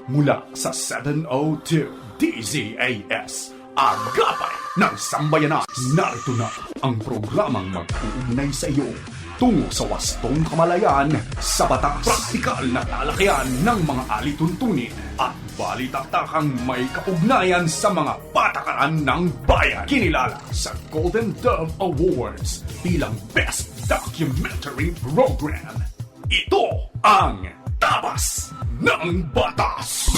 mula sa 702 DZAS, Agapay ng Sambayanan. Narito na ang programang mag-uugnay sa iyo tungo sa wastong kamalayan sa batas. Praktikal na talakayan ng mga alituntunin at balitaktakang may kaugnayan sa mga patakaran ng bayan. Kinilala sa Golden Dove Awards bilang Best Documentary Program. Ito ang Tabas ng Batas.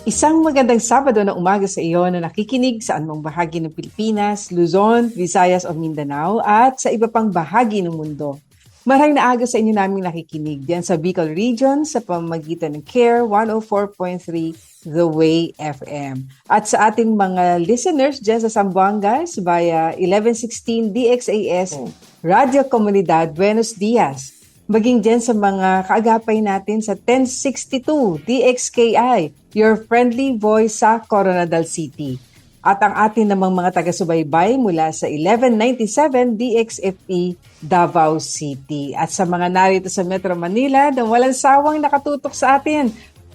Isang magandang Sabado na umaga sa iyo na nakikinig sa anumang bahagi ng Pilipinas, Luzon, Visayas o Mindanao at sa iba pang bahagi ng mundo. Maraming naaga sa inyo naming nakikinig diyan sa Bicol Region sa pamamagitan ng CARE 104.3 The Way FM. At sa ating mga listeners diyan sa Zamboangas via 1116 DXAS Radio Comunidad Buenos Dias. Maging diyan sa mga kaagapay natin sa 1062 DXKI, your friendly voice sa Coronadal City. At ang atin namang mga taga-subaybay mula sa 1197 DXFE Davao City. At sa mga narito sa Metro Manila na walang sawang nakatutok sa atin,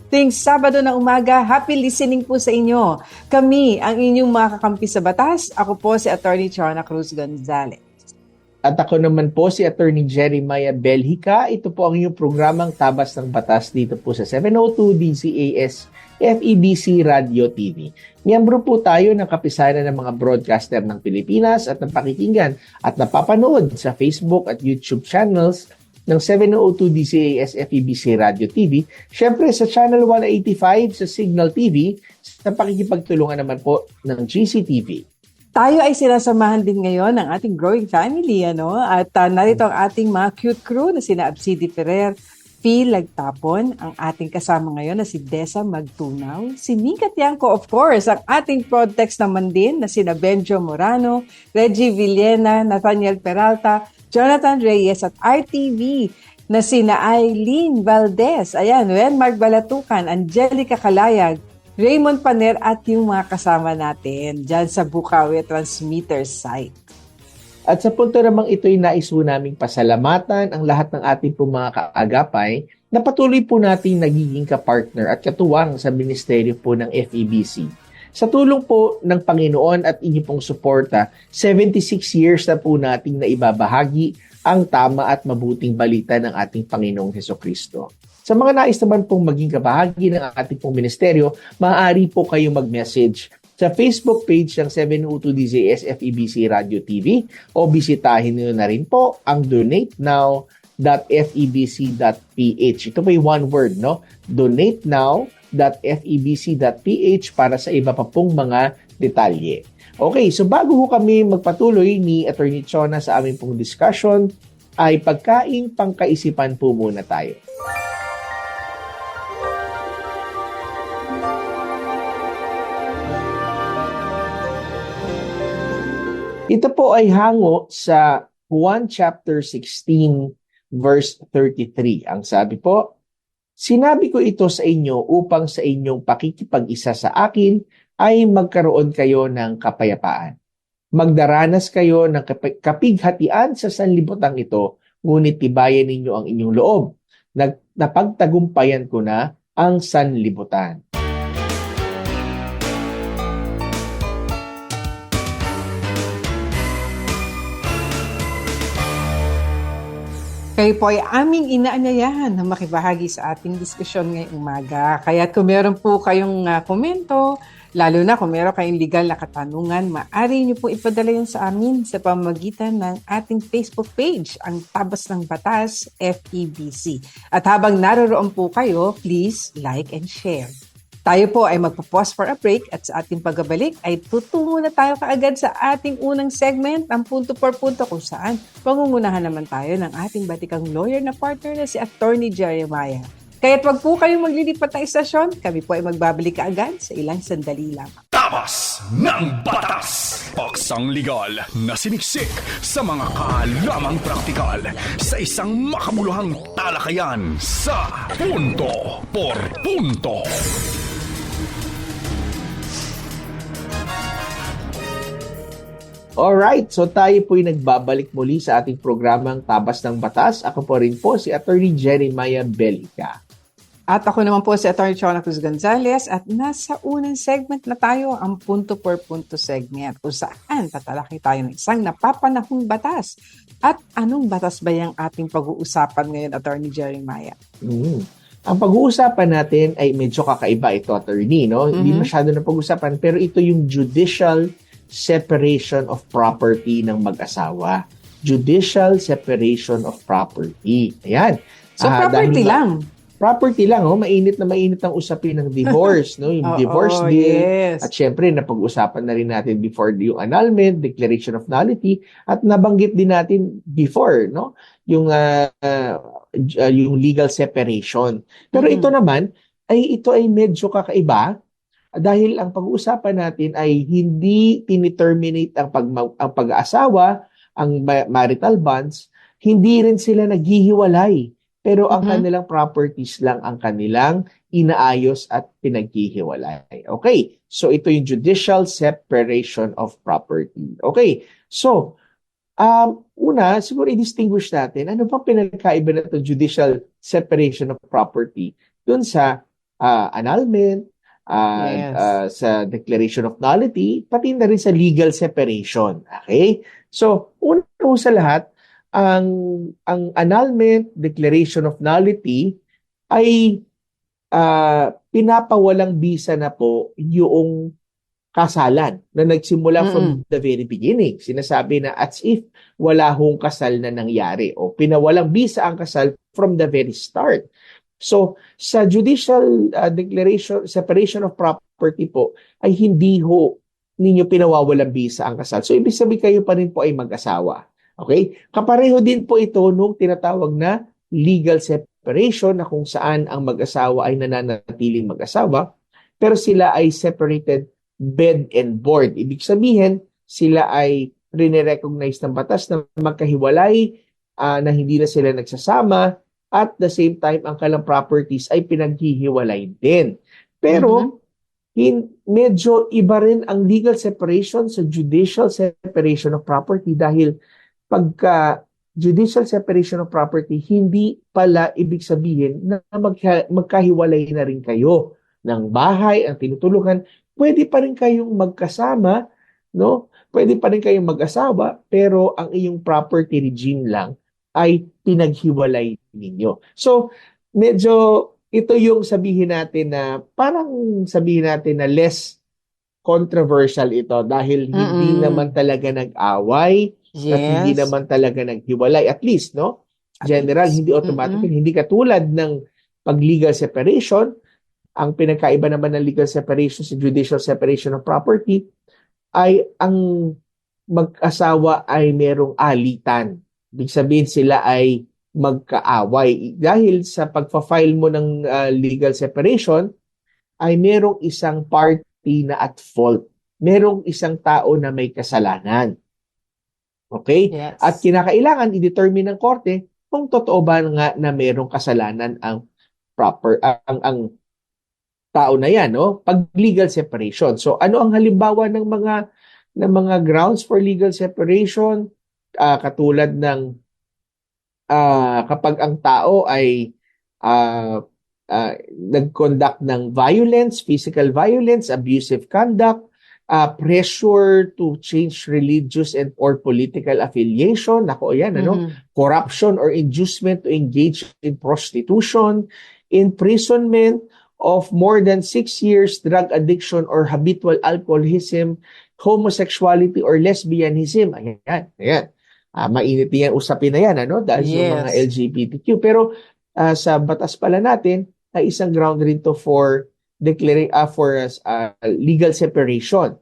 tuwing Sabado ng umaga, happy listening po sa inyo. Kami ang inyong mga kakampi sa batas. Ako po si Attorney Chona Cruz Gonzalez. At ako naman po si Attorney Jeremiah Belhica. Ito po ang inyong programang Tabas ng Batas dito po sa 702 DCAS FEBC Radio TV. Miyembro po tayo ng kapisanan ng mga broadcaster ng Pilipinas at napakikinggan at napapanood sa Facebook at YouTube channels ng 702 DCAS FEBC Radio TV. Siyempre sa Channel 185 sa Signal TV, sa pakikipagtulungan naman po ng GCTV. Tayo ay sinasamahan din ngayon ng ating growing family, At narito ang ating mga cute crew na sina Absidi Ferrer, Phil Lagtapon, ang ating kasama ngayon na si Desa Magtunaw, si Mika Tiangco, of course, ang ating Protex naman din na sina Benjo Morano, Reggie Villena, Nathaniel Peralta, Jonathan Reyes at RTV na sina Eileen Valdez, Wenmark Balatukan, Angelica Kalayag, Raymond Paner at yung mga kasama natin dyan sa Bukawi Transmitter site. At sa punto namang ito'y nais po naming pasalamatan ang lahat ng ating po mga kaagapay na patuloy po nating nagiging kapartner at katuwang sa ministeryo po ng FEBC. Sa tulong po ng Panginoon at inyong pong suporta, 76 years na po nating naibabahagi ang tama at mabuting balita ng ating Panginoong Hesukristo. Sa mga nais naman pong maging kabahagi ng ating pong ministeryo, maaari po kayong mag-message sa Facebook page ng 702 DZS FEBC Radio TV o bisitahin niyo na rin po ang donatenow.febc.ph. Ito may one word, no? donatenow.febc.ph para sa iba pa pong mga detalye. Okay, so bago ho kami magpatuloy ni Attorney Chona sa aming pong discussion, ay pagkaing pangkaisipan po muna tayo. Ito po ay hango sa Juan chapter 16 verse 33. Ang sabi po, "Sinabi ko ito sa inyo upang sa inyong pakikipag-isa sa akin ay magkaroon kayo ng kapayapaan. Magdaranas kayo ng kapighatian sa sanlibutan ito, ngunit tibayan ninyo ang inyong loob. Napagtagumpayan ko na ang sanlibutan." Kayo po ay aming inaanyayahan na makibahagi sa ating diskusyon ngayong umaga. Kaya kung meron po kayong komento, lalo na kung meron kayong legal na katanungan, maaari niyo po ipadala yun sa amin sa pamamagitan ng ating Facebook page, ang Tabas ng Batas FEBC. At habang naroroon po kayo, please like and share. Tayo po ay magpo-pause for a break at sa ating pagbabalik ay tutungo na tayo kaagad sa ating unang segment, ang punto por punto, kung saan pangungunahan naman tayo ng ating batikang lawyer na partner na si Attorney Jeremiah. Kaya't wag po kayong maglilipat ng istasyon, kami po ay magbabalik kaagad sa ilang sandali lamang. Tabas ng Batas! Paksang legal na siniksik sa mga kaalamang praktikal sa isang makabuluhang talakayan sa Punto por Punto. Alright, so tayo po'y nagbabalik muli sa ating programang Tabas ng Batas. Ako po rin po si Attorney Jeremiah Belica. At ako naman po si Atty. Chona Cruz Gonzalez at nasa unang segment na tayo, ang punto per punto segment kung saan tatalakay tayo ng isang napapanahong batas. At anong batas ba yung ating pag-uusapan ngayon, Atty. Jeremiah? Ang pag-uusapan natin ay medyo kakaiba ito, attorney, no? Hindi masyado na pag-uusapan, pero ito yung judicial separation of property ng mag-asawa. Judicial separation of property. Ayan. So, property lang. Property lang, mainit na mainit ang usapin ng divorce, no? Yung divorce bill. Yes. At syempre, napag-usapan na rin natin before yung annulment, declaration of nullity, at nabanggit din natin before, no? Yung legal separation. Pero ito naman, ito ay medyo kakaiba dahil ang pag-uusapan natin ay hindi tiniterminate ang pag-aasawa, ang marital bonds, hindi rin sila naghihiwalay. Pero ang kanilang properties lang ang kanilang inaayos at pinaghihiwalay. Okay, so ito yung judicial separation of property. Okay, so una, siguro i-distinguish natin, ano bang pinagkaiba na ito judicial separation of property dun sa annulment, sa declaration of nullity, pati na rin sa legal separation. Okay, so una sa lahat, ang annulment, declaration of nullity ay pinapawalang bisa na po yung kasalan na nagsimula from the very beginning. Sinasabi na as if wala hong kasal na nangyari o pinawalang bisa ang kasal from the very start. So, sa judicial declaration, separation of property po ay hindi ho ninyo pinawawalang bisa ang kasal. So, ibig sabihin kayo pa rin po ay mag-asawa. Okay? Kapareho din po ito nung tinatawag na legal separation na kung saan ang mag-asawa ay nananatiling mag-asawa pero sila ay separated bed and board. Ibig sabihin, sila ay rinirecognize ng batas na magkahiwalay, na hindi na sila nagsasama at the same time ang kanilang properties ay pinaghihiwalay din. Pero medyo iba rin ang legal separation sa judicial separation of property dahil pagka judicial separation of property, hindi pala ibig sabihin na magkahiwalay na rin kayo ng bahay, ang tinutulukan. Pwede pa rin kayong magkasama, no? Pwede pa rin kayong mag-asawa, pero ang iyong property regime lang ay pinaghiwalay ninyo. So, medyo ito yung sabihin natin na parang sabihin natin na less controversial ito dahil hindi naman talaga nag-away. Yes. At hindi naman talaga naghiwalay. At least, no? General, hindi automatic. Hindi katulad ng pag-legal separation. Ang pinagkaiba naman ng legal separation sa judicial separation of property ay ang mag-asawa ay merong alitan. Ibig sabihin sila ay magkaaway. Dahil sa pagpa-file mo ng legal separation, ay merong isang party na at fault. Merong isang tao na may kasalanan. Okay? Yes. At kinakailangan i-determine ng korte kung totoo ba nga na mayroong kasalanan ang ang tao na yan, no? Pag legal separation. So ano ang halimbawa ng mga grounds for legal separation? Katulad ng kapag ang tao ay nag-conduct ng violence, physical violence, abusive conduct, pressure to change religious and or political affiliation, nako yan, corruption or inducement to engage in prostitution, imprisonment of more than 6 years, drug addiction or habitual alcoholism, homosexuality or lesbianism. Ayan. Mainit yan, usapin na yan, dahil sa mga LGBTQ. Pero sa batas pala natin, ay isang ground rin to for declaring legal separation,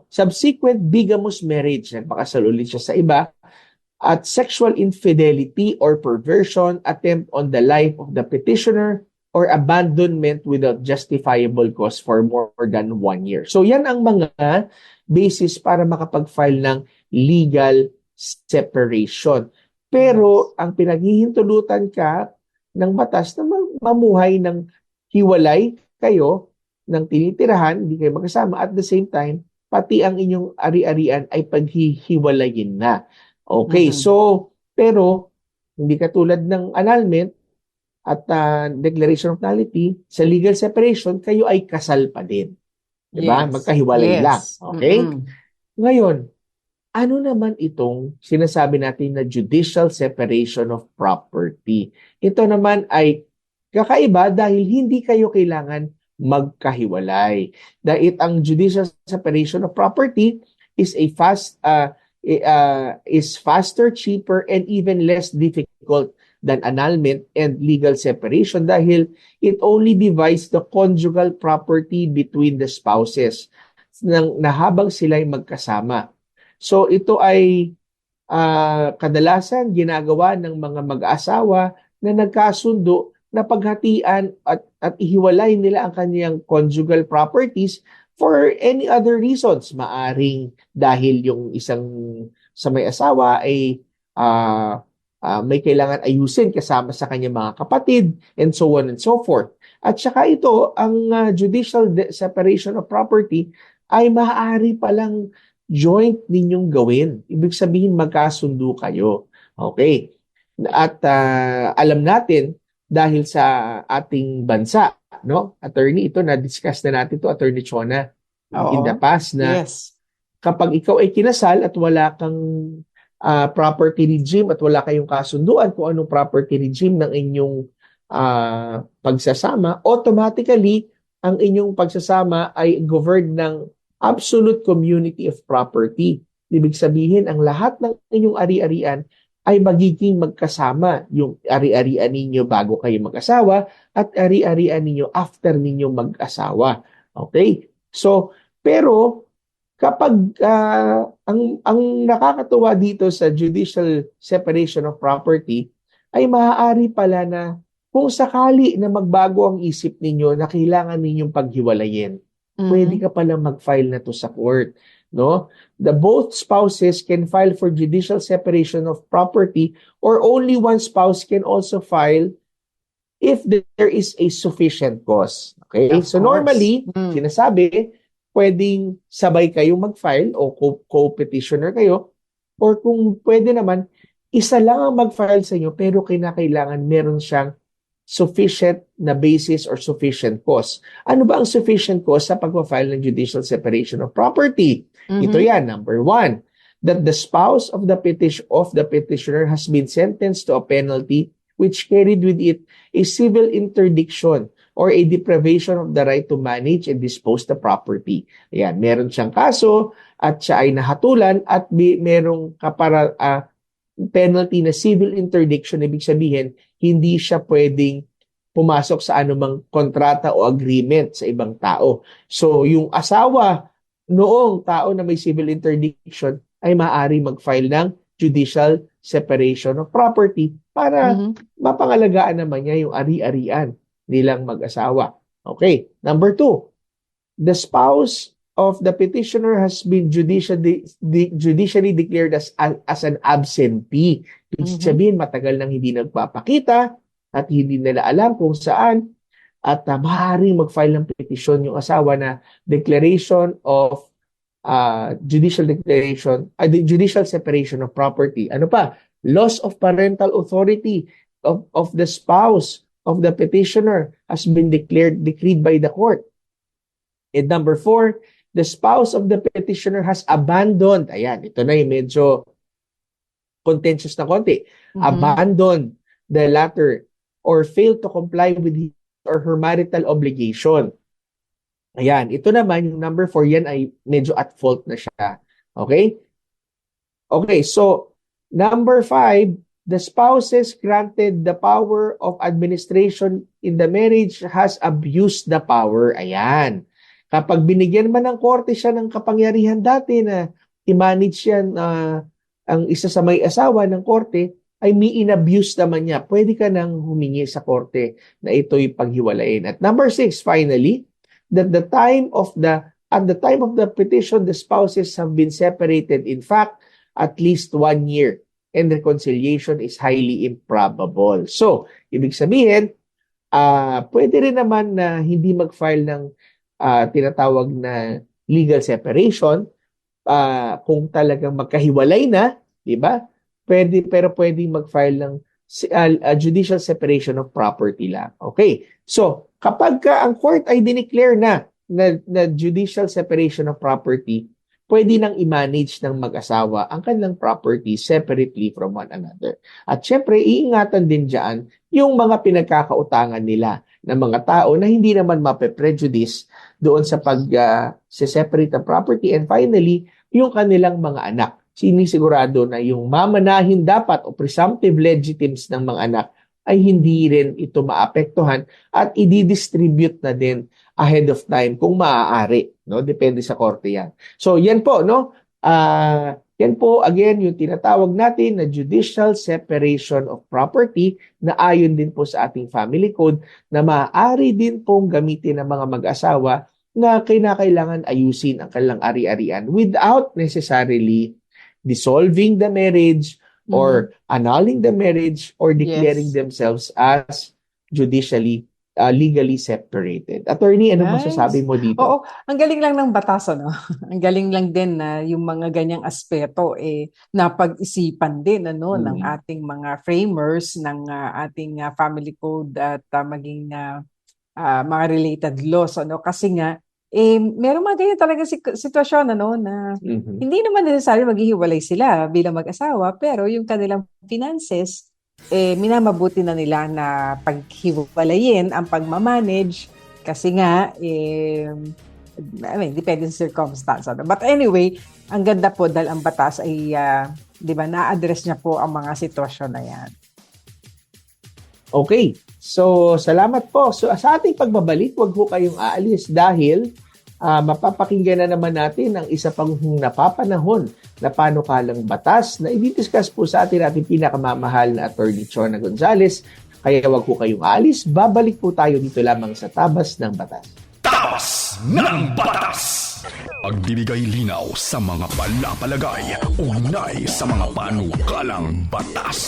subsequent bigamous marriage, nagpakasal ulit siya sa iba, at sexual infidelity or perversion, attempt on the life of the petitioner, or abandonment without justifiable cause for more than 1 year. So yan ang mga basis para makapag-file ng legal separation. Pero ang pinaghihintulutan ka ng batas na mamuhay ng hiwalay kayo ng tinitirahan, hindi kayo magkasama, at the same time, pati ang inyong ari-arian ay paghihiwalayin na. Okay, Mhm. so, pero, hindi katulad ng annulment at declaration of nullity, sa legal separation, kayo ay kasal pa din. Diba? Yes. Magkahiwalay lang. Yes. Okay? Mm-mm. Ngayon, ano naman itong sinasabi natin na judicial separation of property? Ito naman ay kakaiba dahil hindi kayo kailangan magkahiwalay. Dahil ang judicial separation of property is is faster, cheaper, and even less difficult than annulment and legal separation dahil it only divides the conjugal property between the spouses na habang sila'y magkasama. So ito ay kadalasan ginagawa ng mga mag-asawa na nagkasundo na paghatian at ihiwalay nila ang kanyang conjugal properties for any other reasons. Maaring dahil yung isang sa may asawa ay may kailangan ayusin kasama sa kanyang mga kapatid and so on and so forth. At saka ito, ang judicial separation of property ay maaari palang joint ninyong gawin. Ibig sabihin magkasundo kayo. Okay. At alam natin dahil sa ating bansa, no? Attorney, ito na-discuss na natin to, Attorney Chona, in the Oo. past na Yes. kapag ikaw ay kinasal at wala kang property regime at wala kayong kasunduan kung anong property regime ng inyong pagsasama, automatically ang inyong pagsasama ay governed ng absolute community of property. Ibig sabihin, ang lahat ng inyong ari-arian ay magiging magkasama. Yung ari-arian ninyo bago kayo mag-asawa at ari-arian ninyo after ninyo mag-asawa. Okay? So, pero kapag ang nakakatuwa dito sa judicial separation of property ay maaari pala na kung sakali na magbago ang isip ninyo na kailangan ninyong paghiwalayin, pwede ka pala mag-file na to sa court, no? The both spouses can file for judicial separation of property or only one spouse can also file if there is a sufficient cause. Okay? Of So course. normally, sinasabi, pwedeng sabay kayong mag-file o co-petitioner kayo or kung pwede naman, isa lang ang mag-file sa inyo pero kinakailangan meron siyang sufficient na basis or sufficient cause. Ano ba ang sufficient cause sa pagpa-file ng judicial separation of property? Ito yan, number one, that the spouse of the petitioner has been sentenced to a penalty which carried with it a civil interdiction or a deprivation of the right to manage and dispose the property. Ayan, meron siyang kaso at siya ay nahatulan at merong penalty na civil interdiction. Ibig sabihin, hindi siya pwedeng pumasok sa anumang kontrata o agreement sa ibang tao. So, yung asawa noong tao na may civil interdiction ay maaari mag-file ng judicial separation of property para mapangalagaan naman niya yung ari-arian nilang mag-asawa. Okay. Number two, the spouse of the petitioner has been judicially declared as an absentee. Ibig sabihin, matagal nang hindi nagpapakita at hindi nila alam kung saan at maaaring mag-file ng petisyon yung asawa na declaration of judicial separation of property. Ano pa? Loss of parental authority of the spouse of the petitioner has been decreed by the court. And number four, the spouse of the petitioner has abandoned, ayan, ito na yung medyo contentious na konti, abandoned the latter or failed to comply with his or her marital obligation. Ayan, ito naman, yung number 4, yan ay medyo at fault na siya. Okay? Okay, so, number 5, the spouses granted the power of administration in the marriage has abused the power. Ayan. Kapag binigyan man ng korte siya ng kapangyarihan dati na i-manage yan ang isa sa may asawa ng korte, ay may in-abuse naman niya. Pwede ka nang humingi sa korte na ito'y paghiwalayin. At number 6, finally, that at the time of the petition, the spouses have been separated. In fact, at least 1 year. And reconciliation is highly improbable. So, ibig sabihin, pwede rin naman na hindi mag-file ng tinatawag na legal separation, kung talagang magkahiwalay na, di ba? Pwede mag-file ng judicial separation of property lang. Okay. So, kapag ang court ay dineclare na judicial separation of property, pwede nang i-manage ng mag-asawa ang kanilang property separately from one another. At syempre, iingatan din dyan yung mga pinagkakautangan nila ng mga tao na hindi naman mape-prejudice doon sa pag-separate ng property. And finally, yung kanilang mga anak. Sinisigurado na yung mamanahin dapat o presumptive legitimes ng mga anak ay hindi rin ito maapektuhan at i-distribute na din ahead of time kung maaari, no? Depende sa korte yan. So yan po, no? Yan po again yung tinatawag natin na judicial separation of property na ayon din po sa ating family code na maaari din pong gamitin ng mga mag-asawa na kinakailangan ayusin ang kanilang ari-arian without necessarily dissolving the marriage or annulling the marriage or declaring themselves as judicially legally separated. Attorney, ano masasabi mo dito? Oo, ang galing lang ng batas, ano? Ang galing lang din na yung mga ganyang aspeto napag-isipan din ng ating mga framers ng ating family code at maging mga related laws, ano? Kasi nga meron mga ganyan talaga sitwasyon na hindi naman necessarily maghihiwalay sila bilang mag-asawa, pero yung kanilang finances minamabuti na nila na paghiwalayin ang pagmamanage kasi nga depende sa circumstance. But anyway, ang ganda po dahil ang batas ay di ba na-address niya po ang mga sitwasyon na yan. Okay. So, salamat po. So, sa ating pagbabalik, huwag po kayong aalis dahil mapapakinggan na naman natin ang isa pang napapanahon na panukalang batas na i-discuss po sa ating pinakamamahal na Attorney Chona Gonzales. Kaya huwag po kayong aalis. Babalik po tayo dito lamang sa Tabas ng Batas. Tabas ng Batas! Pagbibigay linaw sa mga palapalagay, ugnay sa mga panukalang batas.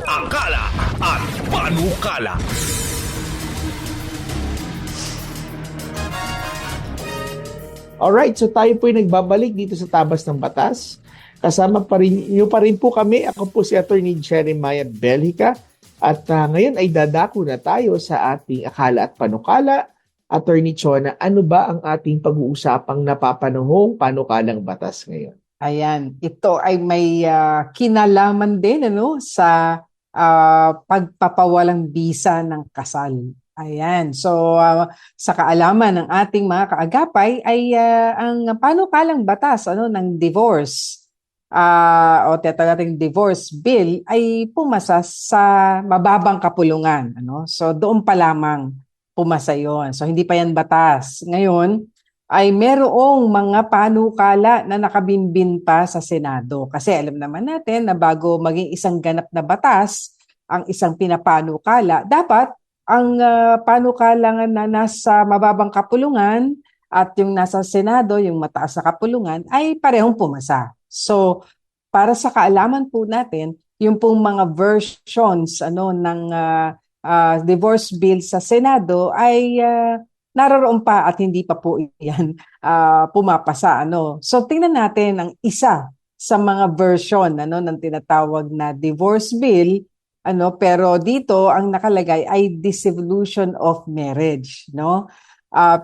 Akala at panukala. Alright, so tayo po ay nagbabalik dito sa Tabas ng Batas. Kasama pa rin po kami. Ako po si Attorney Jeremiah Belhica. At ngayon ay dadako na tayo sa ating akala at panukala. Attorney Chona, ano ba ang ating pag-uusapang napapanahong panukalang batas ngayon? Ayan, ito ay may kinalaman din sa pagpapawalang bisa ng kasal. Ayan, so sa kaalaman ng ating mga kaagapay ay ang panukalang batas ng divorce o tatawaging divorce bill ay pumasa sa mababang kapulungan. So doon pa lamang pumasa yon. So hindi pa yan batas. Ngayon ay merong mga panukala na nakabimbin pa sa Senado. Kasi alam naman natin na bago maging isang ganap na batas, ang isang pinapanukala, dapat ang panukalangan na nasa mababang kapulungan at yung nasa Senado, yung mataas na kapulungan, ay parehong pumasa. So, para sa kaalaman po natin, yung pong mga versions ng divorce bill sa Senado ay naroon pa at hindi pa po yan pumapasa. So, tingnan natin ang isa sa mga version ng tinatawag na divorce bill. Pero dito ang nakalagay ay dissolution of marriage,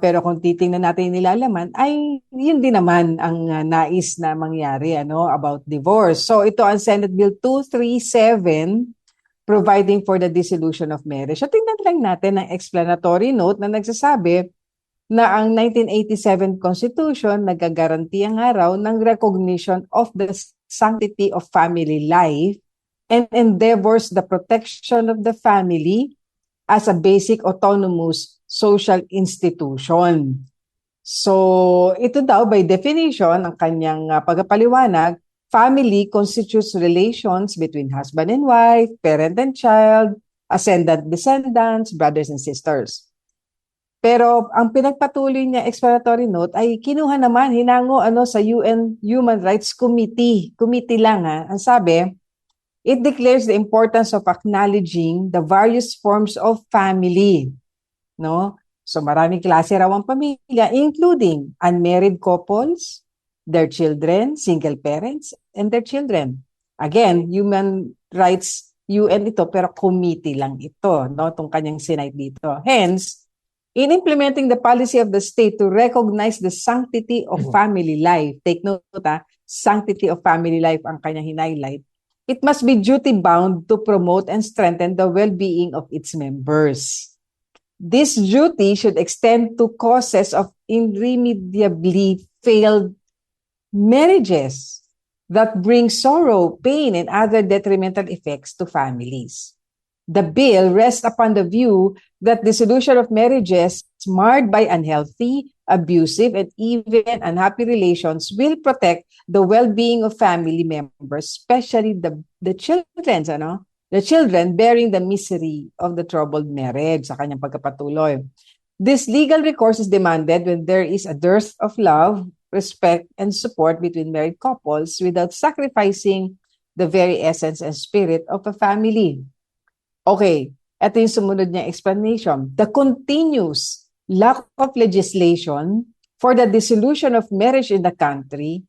pero kung titingnan natin nilalaman ay yun din naman ang nais na mangyari about divorce. So ito ang Senate Bill 237 providing for the dissolution of marriage. So tingnan lang natin ang explanatory note na nagsasabi na ang 1987 Constitution nagagaranti ang araw ng recognition of the sanctity of family life and endeavors the protection of the family as a basic autonomous social institution. So, ito daw by definition, ang kanyang pagpapaliwanag, family constitutes relations between husband and wife, parent and child, ascendant descendants, brothers and sisters. Pero ang pinagpatuloy niya explanatory note ay kinuha naman, hinango sa UN Human Rights Committee. Committee lang Ang sabi, it declares the importance of acknowledging the various forms of family, So maraming klase raw ang pamilya, including unmarried couples, their children, single parents, and their children. Again, human rights UN ito, pero committee lang ito, no? Itong kanyang sinite dito. Hence, in implementing the policy of the state to recognize the sanctity of family life, take note sanctity of family life ang kanyang highlight, it must be duty-bound to promote and strengthen the well-being of its members. This duty should extend to causes of irremediably failed marriages that bring sorrow, pain, and other detrimental effects to families. The bill rests upon the view that dissolution of marriages marred by unhealthy, abusive, and even unhappy relations will protect the well-being of family members, especially the children, the children bearing the misery of the troubled marriage sa kanyang pagkapatuloy. This legal recourse is demanded when there is a dearth of love, respect, and support between married couples without sacrificing the very essence and spirit of a family. Okay, ito yung sumunod niya explanation. The continuous lack of legislation for the dissolution of marriage in the country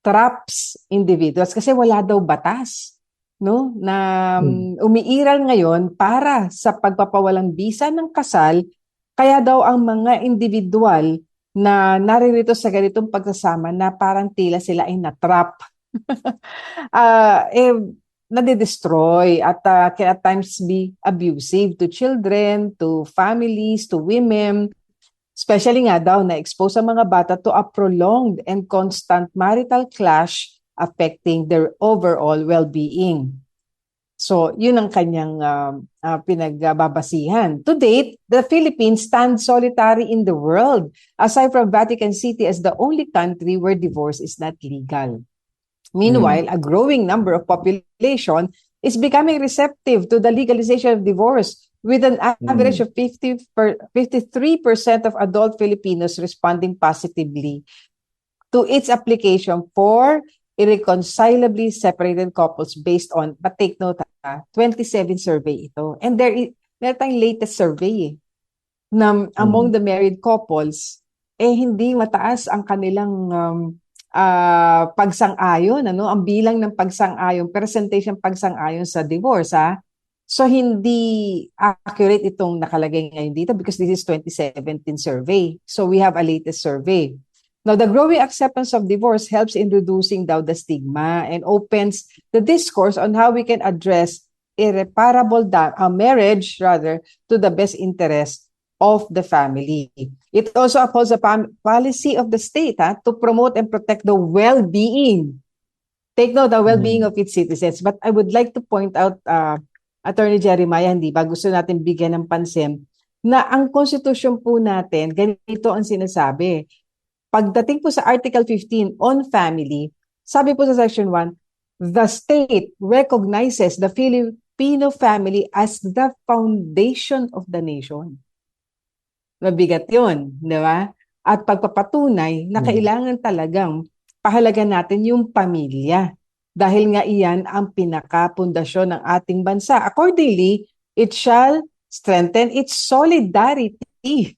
traps individuals kasi wala daw batas, no, na umiiral ngayon para sa pagpapawalang bisa ng kasal, kaya daw ang mga individual na naririto sa ganitong pagsasama na parang tila sila ay natrap. Nade-destroy at can at times be abusive to children, to families, to women, especially nga daw na-expose ang mga bata to a prolonged and constant marital clash affecting their overall well-being. So, yun ang kanyang pinagbabasihan. To date, the Philippines stands solitary in the world, aside from Vatican City as the only country where divorce is not legal. Meanwhile, a growing number of population is becoming receptive to the legalization of divorce, with an average of 53% of adult Filipinos responding positively to its application for irreconcilably separated couples based on, but take note, 27 survey ito. And meron tayong latest survey na among the married couples, hindi mataas ang kanilang pagsang-ayon, ang bilang ng pagsang-ayon, percentage ng pagsang-ayon sa divorce, So, hindi accurate itong nakalagay ngayon dito because this is 2017 survey. So, we have a latest survey. Now, the growing acceptance of divorce helps in reducing the stigma and opens the discourse on how we can address irreparable marriage, to the best interest of the family. It also upholds the policy of the state to promote and protect the well-being. Take note, the well-being of its citizens. But I would like to point out, Attorney Jeremiah, hindi ba gusto natin bigyan ng pansin na ang konstitusyon po natin, ganito ang sinasabi. Pagdating po sa Article 15 on family, sabi po sa Section 1, the state recognizes the Filipino family as the foundation of the nation. Mabigat yun, di ba? At pagpapatunay na kailangan talagang pahalagan natin yung pamilya. Dahil nga iyan ang pinakapundasyon ng ating bansa. Accordingly, it shall strengthen its solidarity.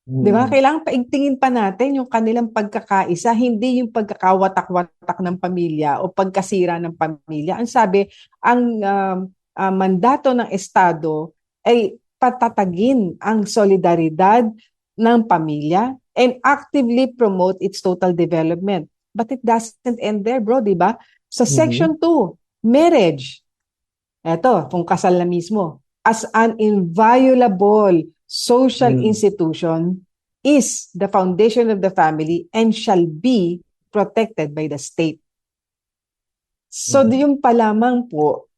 Di ba? Kailangan paigtingin pa natin yung kanilang pagkakaisa, hindi yung pagkakawatak-watak ng pamilya o pagkasira ng pamilya. Ang sabi, ang mandato ng Estado ay patatagin ang solidaridad ng pamilya and actively promote its total development. But it doesn't end there, bro, di ba? Sa Section 2, marriage. Eto, kung kasal na mismo. As an inviolable social institution is the foundation of the family and shall be protected by the state. So, yung pa lamang po,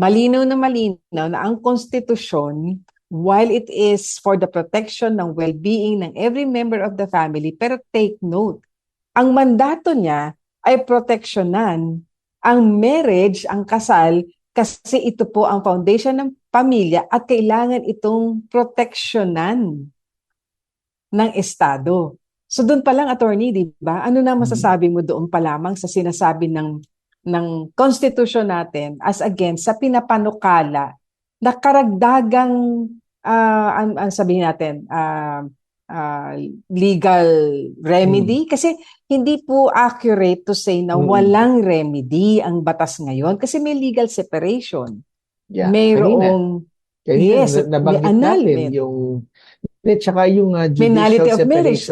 malinaw na ang konstitusyon, while it is for the protection ng well-being ng every member of the family, pero take note, ang mandato niya ay proteksyonan ang marriage, ang kasal, kasi ito po ang foundation ng pamilya at kailangan itong proteksyonan ng Estado. So doon pa lang, attorney, di ba? Ano na masasabi mo doon pa lamang sa sinasabi ng konstitusyon natin as against sa pinapanukala na karagdagang ang sabihin natin, ah, legal Mm. remedy? Kasi hindi po accurate to say na Mm. walang remedy ang batas ngayon kasi may legal separation. Yeah. Mayroong, Kanina yes, may nabanggit natin annulment, yung tsaka yung may nullity of marriage.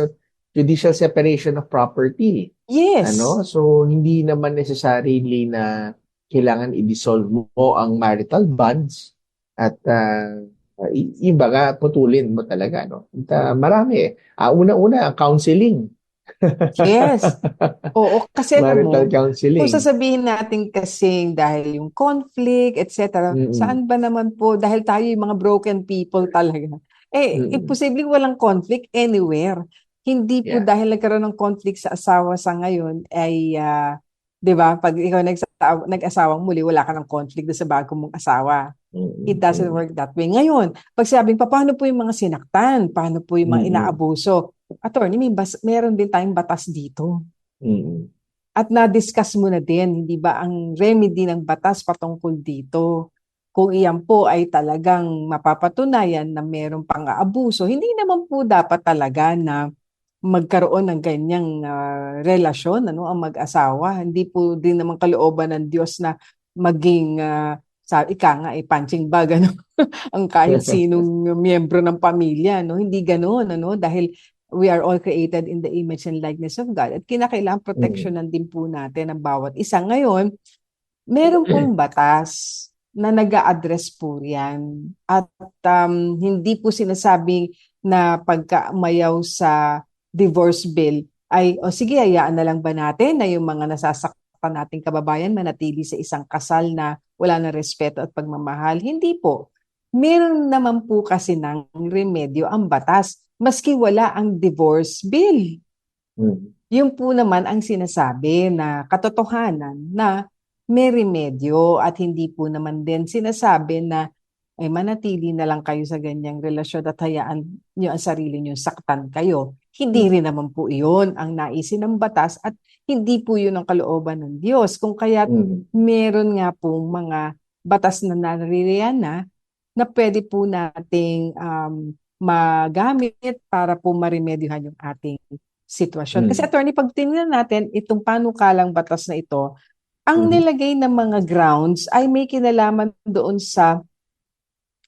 judicial separation of property. Yes. Ano? So hindi naman necessarily na kailangan i-dissolve mo ang marital bonds at iba putulin mo talaga, no? At, marami eh. Una-una, counseling. Yes. Oo, kasi alam mo, Marital kung counseling. sasabihin natin kasing dahil yung conflict, etc., Mm-mm. saan ba naman po, dahil tayo yung mga broken people talaga, Mm-mm. imposibleng walang conflict anywhere. Hindi po Yeah. dahil nagkaroon ng conflict sa asawa sa ngayon, ay, di ba, pag ikaw nag-asawang muli, wala ka ng conflict doon sa bago mong asawa. It Mm-mm. doesn't work that way. Ngayon, pag sabing pa, paano po yung mga sinaktan? Paano po yung mga Mm-mm. inaabuso? Attorney, meron din tayong batas dito. Mm-mm. At na-discuss mo na din, hindi ba, ang remedy ng batas patungkol dito. Kung iyan po ay talagang mapapatunayan na merong pang-aabuso, hindi naman po dapat talaga na magkaroon ng ganyang relasyon, ano, ang mag-asawa. Hindi po din naman kalooban ng Diyos na maging, sa ika nga, punching bag, ano, ang kahit sinong miyembro ng pamilya, no? Hindi ganoon, ano, dahil we are all created in the image and likeness of God at kinakailangan Mm-mm. proteksyonan din po natin ang bawat isa. Ngayon, meron pong batas na nag-a-address po yan at hindi po sinasabing na pagka umayaw sa divorce bill ay, o sige, hayaan na lang ba natin na yung mga nasasaktan nating kababayan manatili sa isang kasal na wala ng respeto at pagmamahal? Hindi po. Meron naman po kasi ng remedyo ang batas maski wala ang divorce bill. Mm-mm. Yun po naman ang sinasabi na katotohanan na may remedyo at hindi po naman din sinasabi na ay manatili na lang kayo sa ganyang relasyon at hayaan nyo ang sarili nyo saktan kayo. Hindi rin naman po iyon ang naisin ng batas at hindi po yun ang kalooban ng Diyos. Kung kaya't Mm-mm. meron nga pong mga batas na naririyan na pwede po nating magamit para po maremedyohan yung ating sitwasyon. Kasi Mm-mm. attorney, pag tingnan natin itong panukalang batas na ito, ang Mm-mm. nilagay ng mga grounds ay may kinalaman doon sa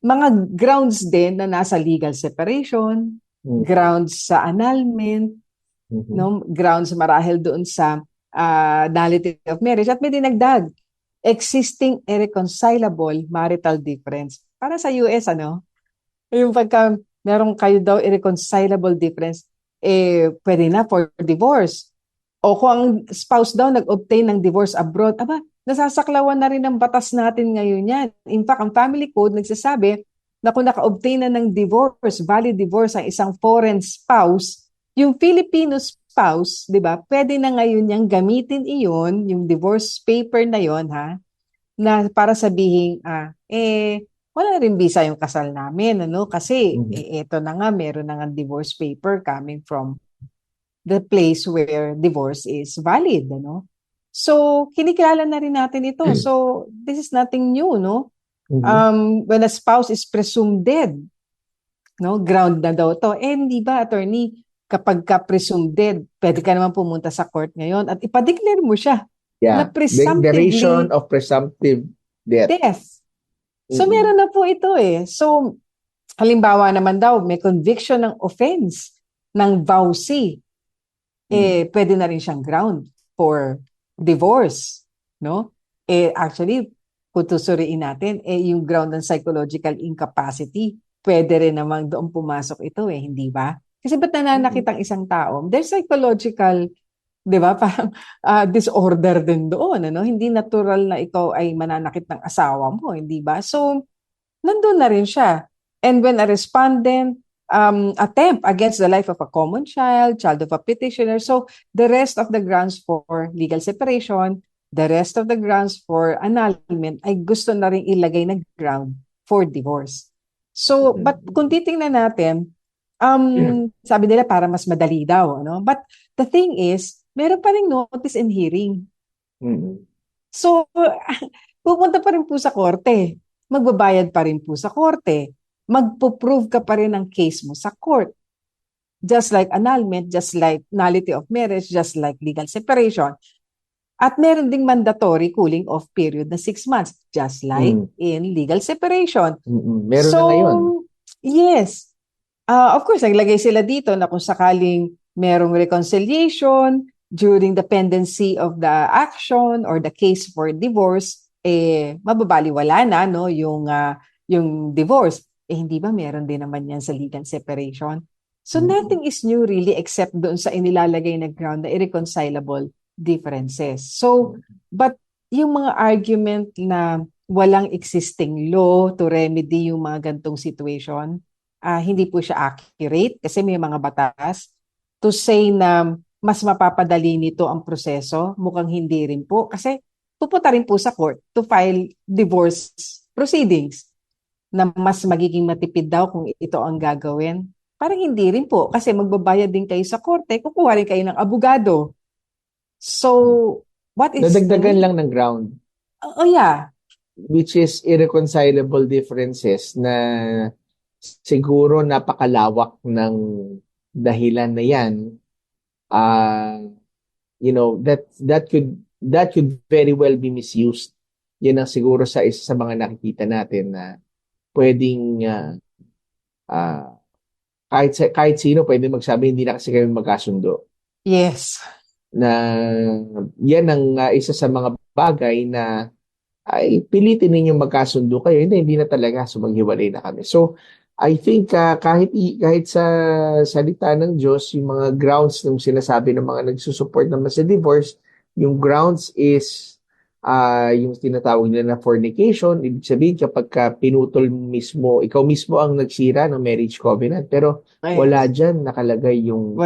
mga grounds din na nasa legal separation, grounds sa annulment, Mm-mm. no? Grounds marahil doon sa nullity of marriage at may dinagdag, existing irreconcilable marital difference. Para sa US, ano? Yung pagka meron kayo daw irreconcilable difference, pwede na for divorce. O kung ang spouse daw nag-obtain ng divorce abroad, nasasaklawan na rin ang batas natin ngayon yan. In fact, ang family code nagsasabi na kung naka-obtain na ng divorce, valid divorce ang isang foreign spouse, yung Filipino spouse, di ba, pwede na ngayon niyang gamitin iyon, yung divorce paper na yon, ha, na para sabihin, wala rin visa yung kasal namin, ano? Kasi, Mm-mm. ito na nga, meron na nga divorce paper coming from the place where divorce is valid, ano? So, kinikilala na rin natin ito. So, this is nothing new, no? Mm-mm. When a spouse is presumed dead, no? Ground na daw to. Hindi ba, attorney, kapag ka presumed dead, pwede ka naman pumunta sa court ngayon at ipadeclare mo siya na Yeah. Declaration presumptively of presumptive death. death. So, Mm-mm. meron na po ito eh. So, halimbawa naman daw, may conviction ng offense ng vowsy, pwede na rin siyang ground for divorce, no? Actually, kung tusuriin natin, yung ground ng psychological incapacity, pwede rin namang doon pumasok ito hindi ba? Kasi ba't nananakit ang isang tao? There's psychological, di ba, parang disorder din doon, ano? Hindi natural na ikaw ay mananakit ng asawa mo, hindi ba? So, nandun na rin siya. And when a respondent attempt against the life of a common child of a petitioner, so the rest of the grounds for legal separation, the rest of the grounds for annulment ay gusto na rin ilagay na ground for divorce. So, but kung titingnan natin, sabi nila para mas madali daw, ano? But the thing is, meron pa rin notice and hearing. Mm-mm. So, pupunta pa rin po sa korte. Magbabayad pa rin po sa korte. magpo-prove ka pa rin ng case mo sa court. Just like annulment, just like nullity of marriage, just like legal separation. At meron ding mandatory cooling off period na 6 months, just like in legal separation. Meron na ngayon. Yes. Of course, naglagay sila dito na kung sakaling merong reconciliation during the pendency of the action or the case for divorce, mababaliwala na no, yung divorce. Hindi ba meron din naman yan sa legal separation? So nothing is new really except doon sa inilalagay na ground na irreconcilable differences. So, but yung mga argument na walang existing law to remedy yung mga gantong situation, hindi po siya accurate kasi may mga batas. To say na mas mapapadali nito ang proseso, mukhang hindi rin po kasi pupunta rin po sa court to file divorce proceedings na mas magiging matipid daw kung ito ang gagawin. Parang hindi rin po kasi magbabayad din kayo sa korte, kukuha rin kayo ng abogado. So, what is... Nadagdagan lang ng ground. Oh, yeah. Which is irreconcilable differences na siguro napakalawak ng dahilan na yan. That could very well be misused. Yan ang siguro sa isa sa mga nakikita natin na pwedeng kahit sino pwede magsabi hindi na kasi kami magkasundo. Yes. Na yan ang isa sa mga bagay na ay pilitin ninyong magkasundo kayo. Hindi na talaga. So maghiwalay na kami. So I think kahit sa salita ng Diyos, yung mga grounds ng sinasabi ng mga nagsusupport naman sa divorce, yung grounds is yung tinatawag nila na fornication. Ibig sabihin kapag pinutol mismo, ikaw mismo ang nagsira ng marriage covenant. Pero wala dyan nakalagay yung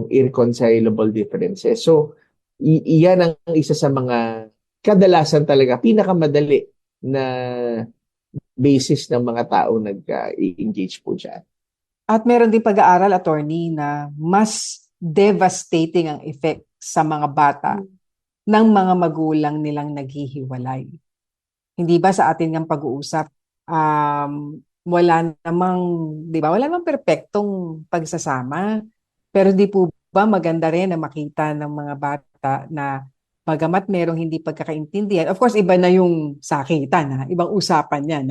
irreconcilable differences. So, iyan ang isa sa mga kadalasan talaga, pinakamadali na basis ng mga tao nag-engage po dyan. At meron din pag-aaral, attorney, na mas devastating ang effect sa mga bata ng mga magulang nilang naghihiwalay. Hindi ba sa atin ng pag-uusap, wala namang perpektong pagsasama. Pero di po ba maganda rin na makita ng mga bata na bagamat merong hindi pagkakaintindihan, of course iba na yung sakitan, ibang usapan yan.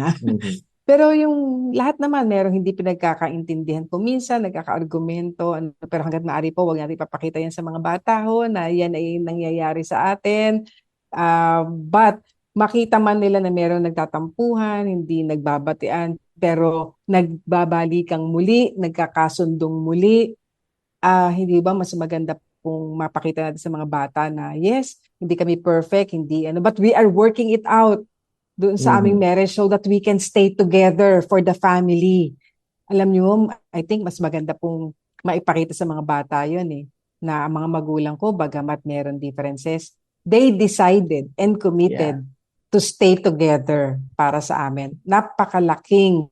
Pero yung lahat naman merong hindi pinagkakaintindihan. Kung minsan nagkaka-argumento, pero hanggat maaari po, huwag natin ipapakita yan sa mga bata na yan ay nangyayari sa atin. But makita man nila na merong nagtatampuhan, hindi nagbabatian, pero nagbabalikang muli, nagkakasundong muli. Hindi ba mas maganda kung mapakita natin sa mga bata na yes, hindi kami perfect, but we are working it out doon sa aming marriage so that we can stay together for the family. Alam niyo, I think mas maganda pong maipakita sa mga bata yun na ang mga magulang ko, bagamat meron differences, they decided and committed to stay together para sa amin. Napakalaking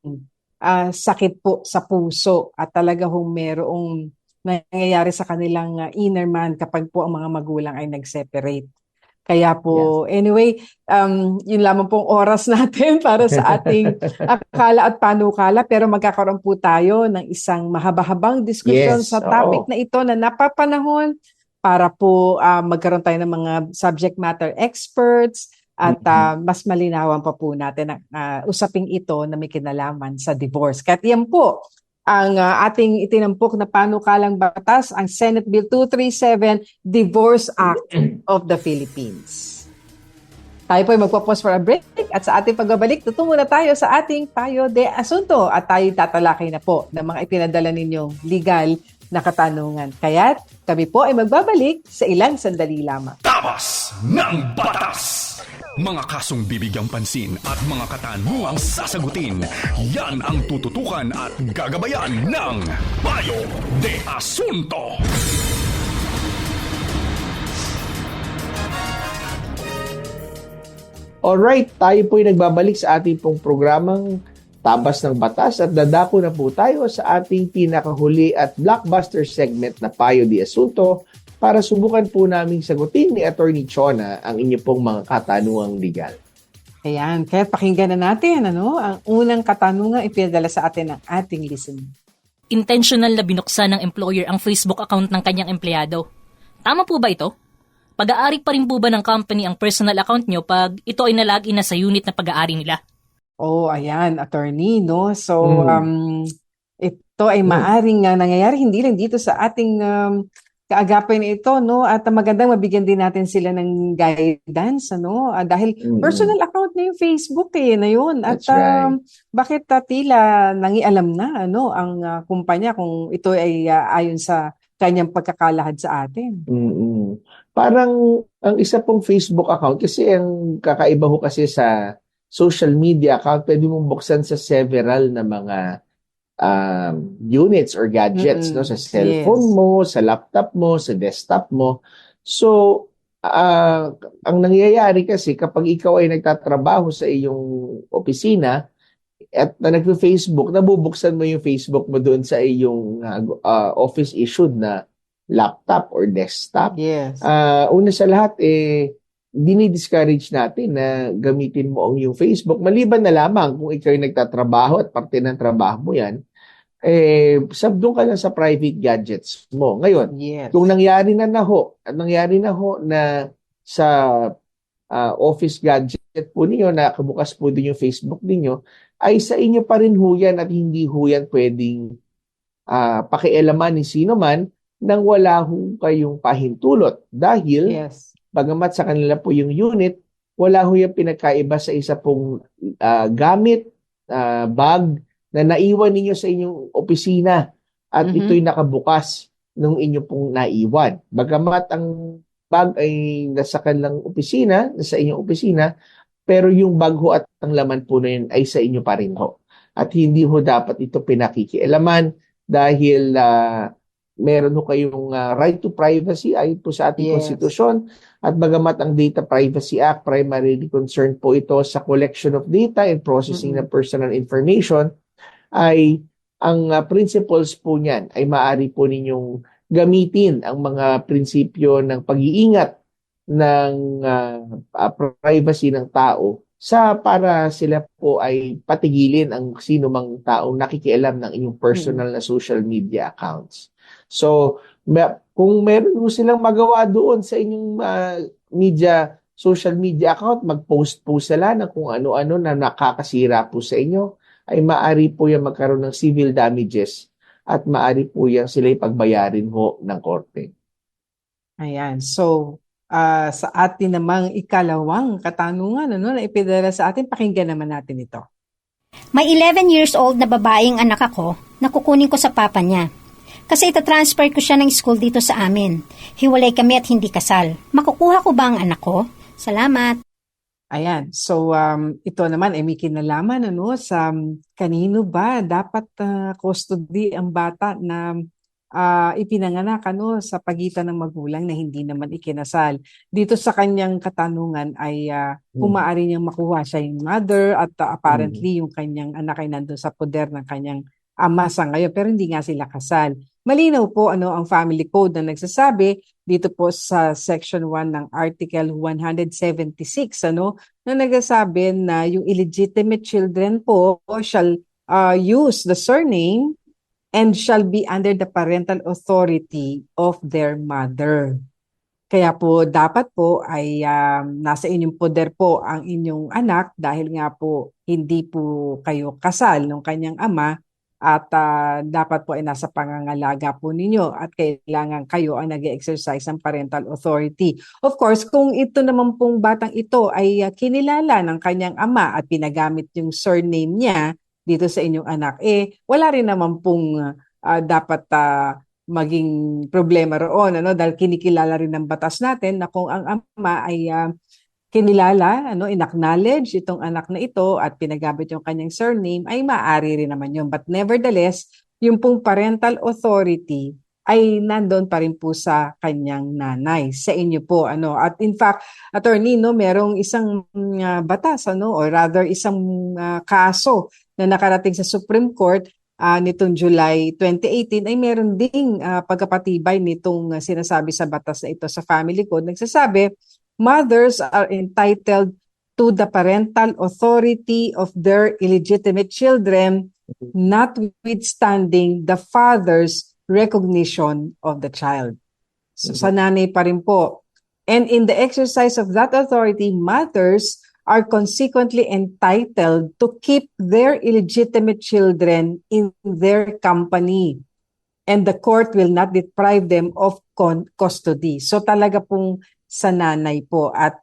sakit po sa puso at talaga merong nangyayari sa kanilang inner man kapag po ang mga magulang ay nag-separate. Kaya po, anyway, yun lamang pong oras natin para sa ating akala at panukala. Pero magkakaroon po tayo ng isang mahaba-habang diskusyon sa topic na ito na napapanahon para po magkaroon tayo ng mga subject matter experts at mas malinawan pa po natin ang usaping ito na may kinalaman sa divorce. Kaya yan po ang ating itinampok na panukalang batas, ang Senate Bill 237, Divorce Act of the Philippines. Tayo po ay magpapause for a break at sa ating pagbabalik, tutungo na tayo sa ating payo de asunto at tayo tatalakay na po ng mga ipinadala ninyong legal na katanungan. Kaya't kami po ay magbabalik sa ilang sandali lamang. Tabas ng Batas! Mga kasong bibigyang pansin at mga katanungang sasagutin, yan ang tututukan at gagabayan ng Payo de Asunto. Alright, tayo po'y nagbabalik sa ating pong programang Tabas ng Batas at dadako na po tayo sa ating pinakahuli at blockbuster segment na Payo de Asunto para subukan po naming sagutin ni Attorney Chona ang inyo pong mga katanungang legal. Ayan, kaya pakinggan na natin ang unang katanungan ipinadala sa atin ng ating listener. Intentional na binuksan ng employer ang Facebook account ng kanyang empleyado. Tama po ba ito? Pag-aari pa rin po ba ng company ang personal account nyo pag ito ay nalagin na sa unit na pag-aari nila? Oh, ayan, attorney, no? So, ito ay maaring nangyayari hindi lang dito sa ating kaagapay na ito, no? At magandang mabigyan din natin sila ng guidance, ano? Dahil personal account na yung Facebook na yun. At That's right. bakit tila nangialam na, ang kumpanya kung ito ay ayon sa kanyang pagkakalahad sa atin? Parang ang isa pong Facebook account, kasi ang kakaiba ho kasi sa social media account, pwede mong buksan sa several na mga units or gadgets, no? Sa cellphone mo, sa laptop mo, sa desktop mo. So, ang nangyayari kasi kapag ikaw ay nagtatrabaho sa iyong opisina at nagpe-Facebook, nabubuksan mo yung Facebook mo doon sa iyong office issued na laptop or desktop. Yes. Una sa lahat, dinidiscourage natin na gamitin mo ang iyong Facebook. Maliban na lamang kung ikaw ay nagtatrabaho at parte ng trabaho mo yan, doon ka lang sa private gadgets mo. Ngayon, kung nangyari na sa office gadget po ninyo, na kabukas po din yung Facebook ninyo, ay sa inyo pa rin ho yan at hindi ho yan pwedeng pakialaman ni sino man nang wala ho kayong pahintulot. Dahil, bagamat sa kanila po yung unit, wala ho yung pinagkaiba sa isa pong gamit, bag, na naiwan ninyo sa inyong opisina at ito'y nakabukas nung inyo pong naiwan. Bagamat ang bag ay nasa kanilang opisina, nasa inyong opisina, pero yung bag ho at ang laman po na yun ay sa inyo pa rin ho. At hindi ho dapat ito pinakikialaman dahil meron ho kayong right to privacy ayon po sa ating konstitusyon. At bagamat ang Data Privacy Act primarily concerned po ito sa collection of data and processing ng personal information, ay ang principles po niyan ay maaari po ninyong gamitin ang mga prinsipyo ng pag-iingat ng privacy ng tao para sila po ay patigilin ang sino mang taong nakikialam ng inyong personal na social media accounts. So, kung meron po silang magawa doon sa inyong social media account, mag-post po sila ng kung ano-ano na nakakasira po sa inyo, ay maaari po yan magkaroon ng civil damages at maaari po yan sila ipagbayarin ho ng korte. Ayan. So, sa atin namang ikalawang katanungan na ipinadala sa atin, pakinggan naman natin ito. May 11 years old na babaeng anak ako na kukunin ko sa papa niya. Kasi itatransfer ko siya ng school dito sa amin. Hiwalay kami at hindi kasal. Makukuha ko ba ang anak ko? Salamat. Ayan. So, ito naman ay may kinalaman sa kanino ba dapat custody ang bata na ipinanganak sa pagitan ng magulang na hindi naman ikinasal. Dito sa kanyang katanungan ay kung maaari niyang makuha siya yung mother at apparently yung kanyang anak ay nandun sa poder ng kanyang ama sa ngayon pero hindi nga sila kasal. Malinaw po ang family code na nagsasabi dito po sa section 1 ng article 176 na nagsasabi na yung illegitimate children po shall use the surname and shall be under the parental authority of their mother. Kaya po dapat po ay nasa inyong poder po ang inyong anak dahil nga po hindi po kayo kasal ng kanyang ama at dapat po ay nasa pangangalaga po ninyo at kailangan kayo ang nag-exercise ng parental authority. Of course, kung ito naman pong batang ito ay kinilala ng kanyang ama at pinagamit yung surname niya dito sa inyong anak, wala rin naman pong dapat maging problema roon, dahil kinikilala rin ng batas natin na kung ang ama ay kinilala, in-acknowledge itong anak na ito at pinagamit yung kanyang surname, ay maaari rin naman yun. But nevertheless, yung pong parental authority ay nandoon pa rin po sa kanyang nanay, sa inyo po. At in fact, attorney, merong isang batas, or rather isang kaso na nakarating sa Supreme Court nitong July 2018 ay meron ding pagkapatibay nitong sinasabi sa batas na ito sa Family Code. Nagsasabi, mothers are entitled to the parental authority of their illegitimate children, notwithstanding the father's recognition of the child. So sa nanay pa rin po. And in the exercise of that authority, mothers are consequently entitled to keep their illegitimate children in their company. And the court will not deprive them of custody. So talaga pong sa nanay po. At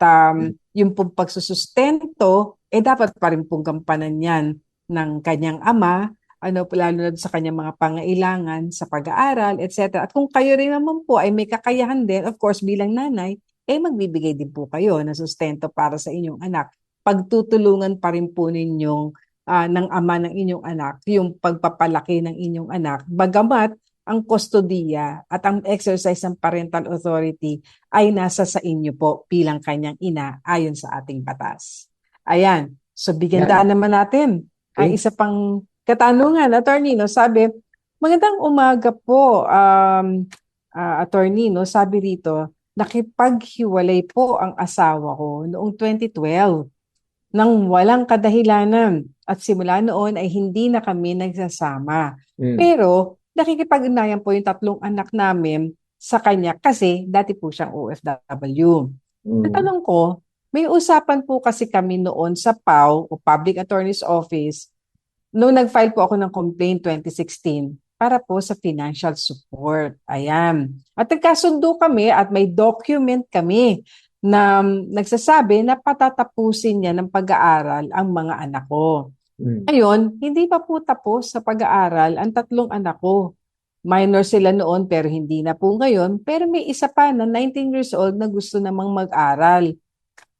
yung pong pagsusustento, dapat pa rin pong gampanan yan ng kanyang ama, lalo na sa kanyang mga pangailangan sa pag-aaral, etc. At kung kayo rin naman po ay may kakayahan din, of course bilang nanay, magbibigay din po kayo ng sustento para sa inyong anak. Pagtutulungan pa rin po ninyong ng ama ng inyong anak, yung pagpapalaki ng inyong anak, bagamat ang kustodiya at ang exercise ng parental authority ay nasa sa inyo po bilang kanyang ina ayon sa ating batas. Ayan. So bigyan daan naman natin ang isa pang katanungan. Attorney, no, sabi, magandang umaga po, attorney, no, sabi rito, nakipaghiwalay po ang asawa ko noong 2012 nang walang kadahilanan at simula noon ay hindi na kami nagsasama. Pero nakikipag-ugnayan po yung 3 anak namin sa kanya kasi dati po siyang OFW. Ang tanong ko, may usapan po kasi kami noon sa PAO o Public Attorney's Office nung nag-file po ako ng complaint 2016 para po sa financial support. Ayan. At nagkasundo kami at may document kami na nagsasabi na patatapusin niya ng pag-aaral ang mga anak ko. Ngayon, hindi pa po tapos sa pag-aaral ang 3 anak ko. Minor sila noon pero hindi na po ngayon. Pero may isa pa na 19 years old na gusto namang mag-aral.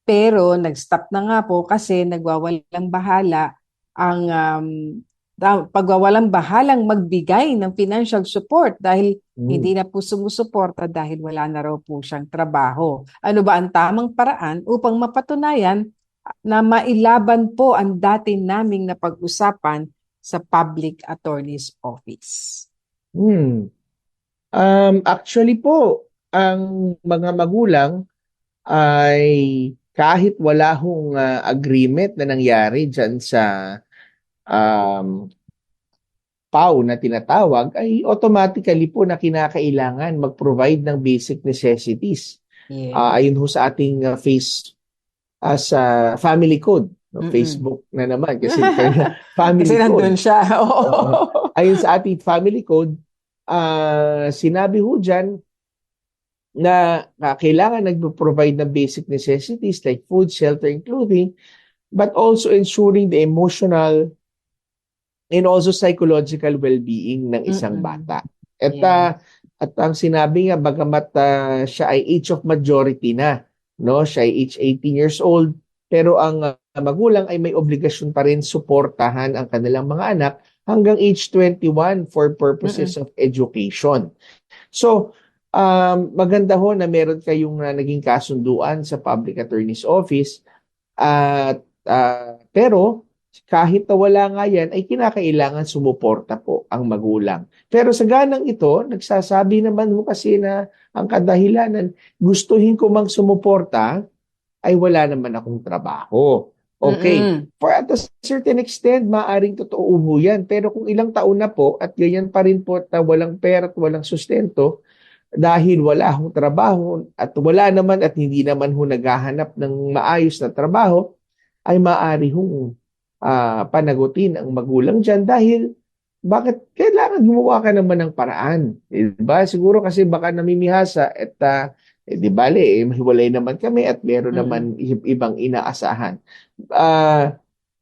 Pero nag-stop na nga po kasi nagwawalang bahala ang pagwawalang bahalang magbigay ng financial support dahil hindi na po sumusuporta dahil wala na raw po siyang trabaho. Ano ba ang tamang paraan upang mapatunayan na mailaban po ang dati naming napag-usapan sa Public Attorney's Office? Actually po, ang mga magulang ay kahit wala hong agreement na nangyari dyan sa PAW na tinatawag, ay automatically po na kinakailangan mag-provide ng basic necessities. Yeah. Ayun ho sa ating sa family code. No? Facebook na naman kasi family kasi code. nandun siya. Ayun sa ating family code, sinabi ho dyan na kailangan nag-provide ng basic necessities like food, shelter, and clothing, but also ensuring the emotional and also psychological well-being ng isang bata. At ang sinabi nga, bagamat siya ay age of majority na, no? Siya ay age 18 years old, pero ang magulang ay may obligasyon pa rin suportahan ang kanilang mga anak hanggang age 21 for purposes of education. So, maganda ho na meron kayong naging kasunduan sa Public Attorney's Office. Pero kahit na wala nga yan, ay kinakailangan sumuporta po ang magulang. Pero sa ganang ito, nagsasabi naman ho kasi na ang kadahilanan, gustuhin ko mang sumuporta, ay wala naman akong trabaho. Okay. For at a certain extent, maaring totoo ho yan. Pero kung ilang taon na po, at ganyan pa rin po na walang pera at walang sustento, dahil wala akong trabaho at wala naman at hindi naman ho naghahanap ng maayos na trabaho, ay maaari hong panagutin ang magulang dyan dahil bakit kailangan gumawa ka naman ng paraan? Diba? Siguro kasi baka namimihasa at di bale, mahiwalay naman kami at meron naman ibang inaasahan.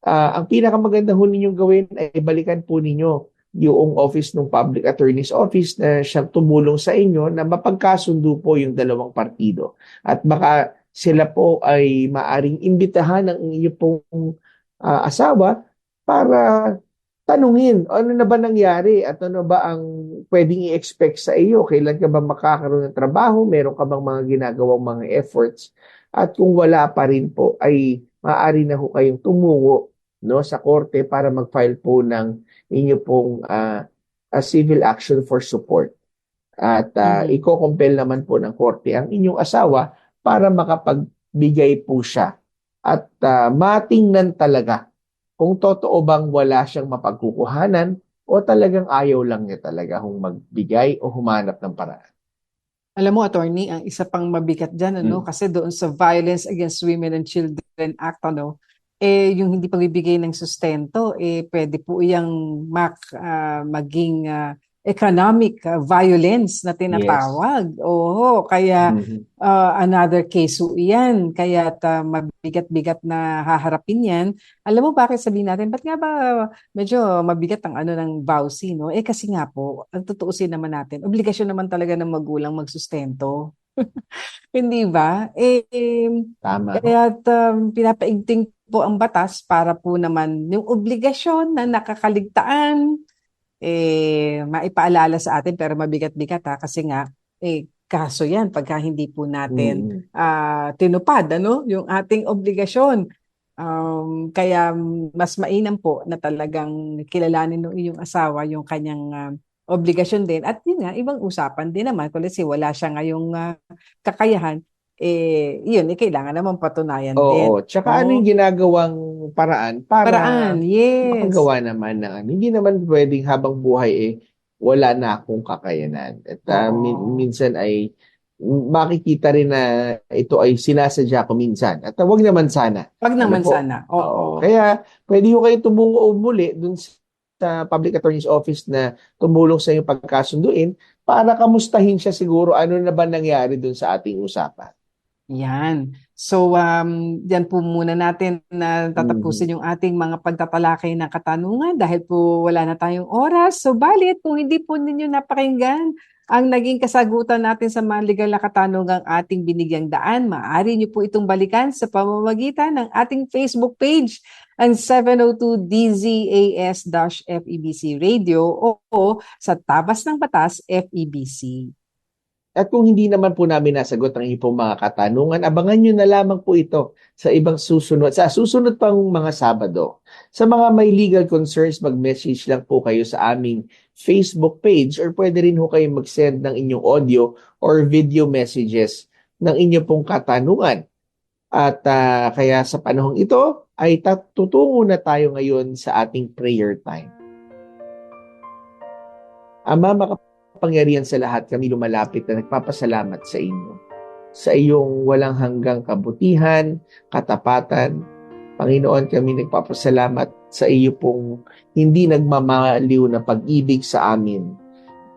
Ang pinakamaganda ho ninyong gawin ay balikan po ninyo yung office ng Public Attorney's Office na siyang tumulong sa inyo na mapagkasundo po yung dalawang partido. At baka sila po ay maaring imbitahan ng inyong pong asawa para tanungin ano na ba nangyari at ano ba ang pwedeng i-expect sa iyo. Kailan ka ba makakaroon ng trabaho? Meron ka bang mga ginagawang mga efforts? At kung wala pa rin po ay maaari na ho kayong tumungo, no, sa korte para mag-file po ng inyo pong civil action for support. At iko-compel naman po ng korte ang inyong asawa para makapagbigay po siya at matingnan talaga kung totoo bang wala siyang mapagkukuhanan o talagang ayaw lang niya talaga magbigay o humanap ng paraan. Alam mo, attorney, ang isa pang mabigat dyan, kasi doon sa Violence Against Women and Children Act, yung hindi pagbibigay ng sustento, pwede po iyang maging economic violence na tinatawag. Oo, kaya another case po iyan. Kaya mabigat-bigat na haharapin yan. Alam mo bakit sabihin natin, ba't nga ba medyo mabigat ang ng VAUSI, no? Kasi nga po, ang tutuusin naman natin, obligasyon naman talaga ng magulang magsustento. Hindi ba? Tama. Kaya pinapaigting po ang batas para po naman yung obligasyon na nakakaligtaan maipaalala sa atin, pero mabigat-bigat kasi nga kaso yan pagka hindi po natin tinupad yung ating obligasyon. Kaya mas mainam po na talagang kilalanin ng iyong asawa yung kanyang obligasyon din, at yun nga, ibang usapan din naman kung wala siya ngayong kakayahan, kailangan naman patunayan din. Oo, tsaka ano yung ginagawang paraan para yes, makagawa naman ng hindi naman pwedeng habang buhay wala na akong kakayanan. At minsan ay makikita rin na ito ay sinasadya ko minsan. At wag naman sana. Wag naman sana. Oo. Kaya pwede ko kayo tumungo muli dun sa Public Attorney's Office na tumulong sa iyong pagkasunduin para kamustahin siya siguro ano na ba nangyari dun sa ating usapan. Yan. So, yan po muna natin na tatapusin yung ating mga pagtatalakay ng katanungan dahil po wala na tayong oras. So, balit kung hindi po ninyo napakinggan ang naging kasagutan natin sa mga legal na katanungang ating binigyang daan, maaari nyo po itong balikan sa pamamagitan ng ating Facebook page, ang 702 DZAS-FEBC Radio o sa Tabas ng Batas FEBC. At kung hindi naman po namin nasagot ang inyong mga katanungan, abangan nyo na lamang po ito sa susunod pang mga Sabado. Sa mga may legal concerns, mag-message lang po kayo sa aming Facebook page or pwede rin ho kayo mag-send ng inyong audio or video messages ng inyong pong katanungan. At kaya sa panahong ito ay tutungo na tayo ngayon sa ating prayer time. Ama, makapangyarihan sa lahat, kami lumalapit na nagpapasalamat sa inyo. Sa iyong walang hanggang kabutihan, katapatan. Panginoon, kami nagpapasalamat sa iyo pong hindi nagmamaliw na pag-ibig sa amin.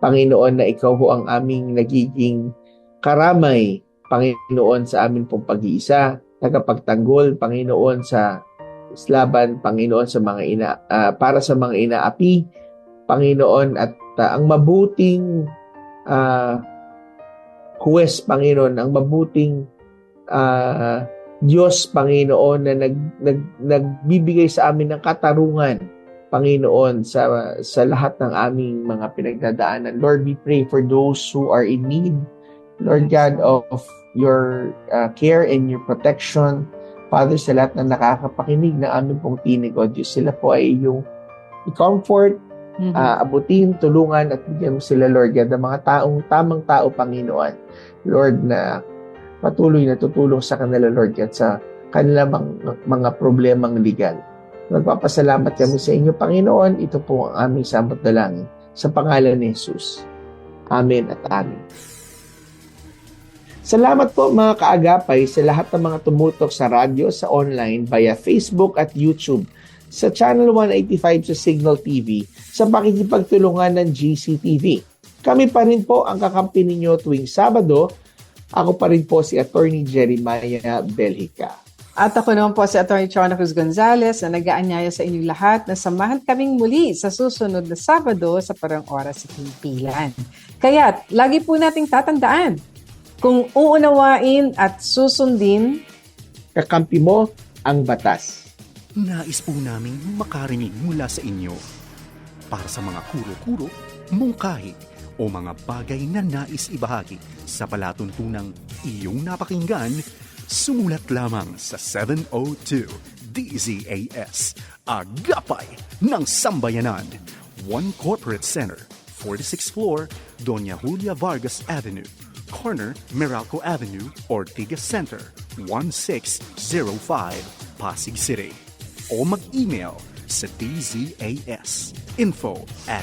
Panginoon, na ikaw ho ang aming nagiging karamay, Panginoon, sa amin pong pag-iisa, tagapagtanggol, Panginoon, sa laban, Panginoon, sa mga para sa mga inaapi, Panginoon, at ang mabuting huwes, Panginoon, ang mabuting Diyos, Panginoon, na nagbibigay sa amin ng katarungan, Panginoon, sa lahat ng aming mga pinagdadaanan. Lord, we pray for those who are in need, Lord God, of your care and your protection. Father, sa lahat na nakakapakinig na aming pong tinig, O Diyos, sila po ay yung comfort, abutin, tulungan, at bigyan mo sila, Lord God, ng mga tamang tao, Panginoon. Lord, na patuloy na tutulong sa kanila, Lord God, sa kanilang mga problemang legal. Nagpapasalamat kami sa inyo, Panginoon. Ito po ang aming samot dalangin sa pangalan ni Jesus. Amen at amen. Salamat po mga kaagapay sa lahat ng mga tumutok sa radyo, sa online, via Facebook at YouTube, sa Channel 185 sa Signal TV, sa pakikipagtulungan ng GCTV. Kami pa rin po ang kakampi ninyo tuwing Sabado. Ako pa rin po si Attorney Jeremiah Belhica. At ako naman po si Attorney Chona Cruz Gonzalez na nag-aanyaya sa inyong lahat na samahan kaming muli sa susunod na Sabado sa parang oras sa Pilipilan. Kaya't lagi po nating tatandaan, kung uunawain at susundin, kakampi mo ang batas. Nais po naming makarinig mula sa inyo para sa mga kuro-kuro, mungkahi o mga bagay na nais ibahagi sa palatuntunang iyong napakinggan. Sumulat lamang sa 702 DZAS, Agapay ng Sambayanan, 1 Corporate Center, 46th floor, Doña Julia Vargas Avenue, Corner, Meralco Avenue, Ortigas Center, 1605, Pasig City. O mag-email sa dzas info@febc.ph.